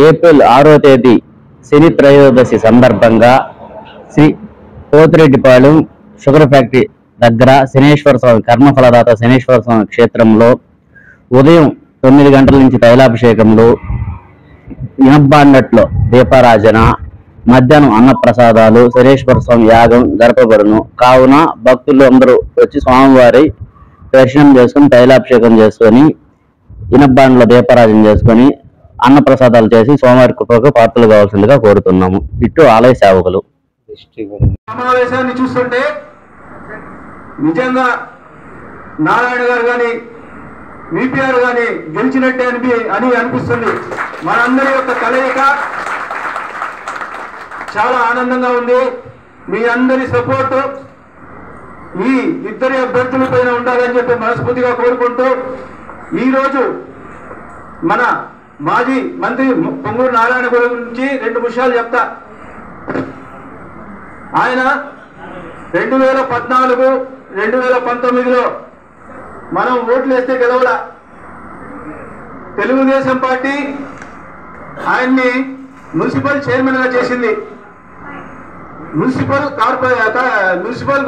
April 6వ తేదీ శని త్రయోదశి సందర్భంగా శ్రీ పోతిరెడ్డిపాలెం షుగర్ ఫ్యాక్టరీ దగ్గర శనేశ్వర స్వామి కర్మఫలదాత శనేశ్వర స్వామి క్షేత్రంలో ఉదయం 9 గంటల నుంచి తైలాభిషేకంలో ఇనబ్బాండట్లో దీపారాజన, మధ్యాహ్నం అన్నప్రసాదాలు, శనేశ్వర స్వామి యాగం జరపబడును. కావున భక్తులు అందరూ వచ్చి స్వామివారి దర్శనం చేసుకుని తైలాభిషేకం చేసుకొని ఇనబ్బాండలో దీపారాజన చేసుకొని అన్నప్రసాదాలు చేసి స్వామివారి కృపకు పాత్రలు కావాల్సిందిగా కోరుతున్నాము. ఇటు ఆలయ సేవకులు. సమావేశాన్ని చూస్తుంటే నిజంగా నారాయణ గారు కానీ విపిఆర్ కానీ గెలిచినట్టే అని అనిపిస్తుంది. మనందరి యొక్క కలయిక చాలా ఆనందంగా ఉంది. మీ అందరి సపోర్టు ఈ ఇద్దరి అభ్యర్థుల పైన ఉండాలని చెప్పి మనస్ఫూర్తిగా కోరుకుంటూ ఈరోజు మన మాజీ మంత్రి పొంగూరు నారాయణ గురించి 2 విషయాలు చెప్తా. ఆయన 2014, 2019లో మనం ఓట్లు వేస్తే గెలవలా. తెలుగుదేశం పార్టీ ఆయన్ని మున్సిపల్ చైర్మన్ గా చేసింది, మున్సిపల్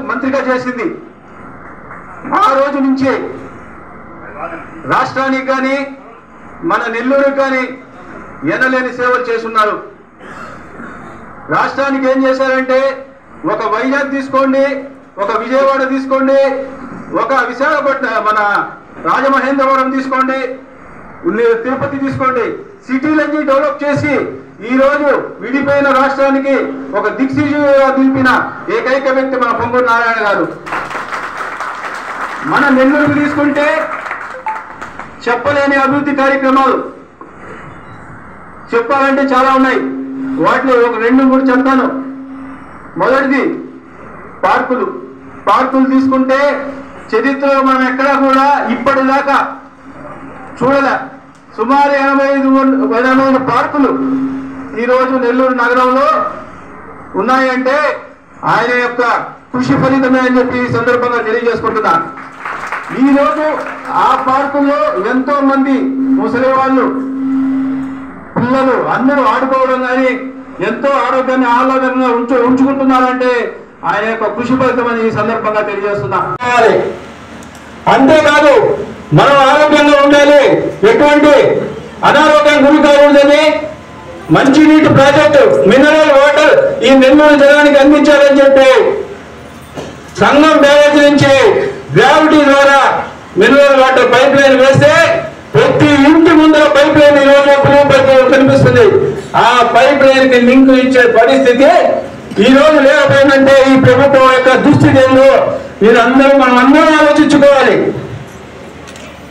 మంత్రిగా చేసింది. ఆ రోజు నుంచి రాష్ట్రానికి కానీ మన నెల్లూరుకి కానీ ఎనలేని సేవలు చేస్తున్నారు. రాష్ట్రానికి ఏం చేశారంటే, ఒక వైజాగ్ తీసుకోండి, ఒక విజయవాడ తీసుకోండి, ఒక విశాఖపట్నం మన రాజమహేంద్రవరం తీసుకోండి, తిరుపతి తీసుకోండి, సిటీలన్నీ డెవలప్ చేసి ఈరోజు విడిపోయిన రాష్ట్రానికి ఒక దిక్సూచిగా నిలిపిన ఏకైక వ్యక్తి మన పొంగూరు నారాయణ గారు. మన నెల్లూరుకు తీసుకుంటే చెప్పలేని అభివృద్ధి కార్యక్రమాలు చెప్పాలంటే చాలా ఉన్నాయి. వాటిలో ఒక 2-3 చెప్తాను. మొదటిది పార్కులు తీసుకుంటే చరిత్రలో మనం ఎక్కడా కూడా ఇప్పటిదాకా చూడలే. సుమారు 85 పార్కులు ఈరోజు నెల్లూరు నగరంలో ఉన్నాయంటే ఆయన యొక్క కృషి ఫలితమే అని చెప్పి ఈ సందర్భంగా తెలియజేసుకుంటున్నా. ఈరోజు ఆ పార్కుల్లో ఎంతో మంది ముసలి వాళ్ళు, పిల్లలు అందరూ ఆడుకోవడం కానీ ఎంతో ఆరోగ్యాన్ని ఆహ్లాదంగా ఉంచుకుంటున్నారంటే ఆయన యొక్క కృషి ఫలితమని ఈ సందర్భంగా తెలియజేస్తున్నా. అంతేకాదు మనం ఆరోగ్యంగా ఉండాలి, ఎటువంటి అనారోగ్యం గురి కాకూడదని మంచినీటి ప్రాజెక్టు, మినరల్ వాటర్ ఈ నెల్లూరు జనానికి అందించాలని చెప్పి సంగం బ్యారేజ్ నుంచి గ్రావిటీ ద్వారా మినరల్ వాటర్ పైప్ లైన్ వేస్తే ప్రతి ఇంటి ముందర పైప్ లైన్ ఈరోజు కనిపిస్తుంది. ఆ పైప్ లైన్ కి లింక్ ఇచ్చే పరిస్థితి ఈ రోజు లేకపోయిందంటే ఈ ప్రభుత్వం యొక్క దుస్థితి ఏందో మనం అందరం ఆలోచించుకోవాలి.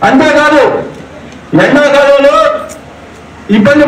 అంతేకాదు ఎండాకాలంలో ఇబ్బంది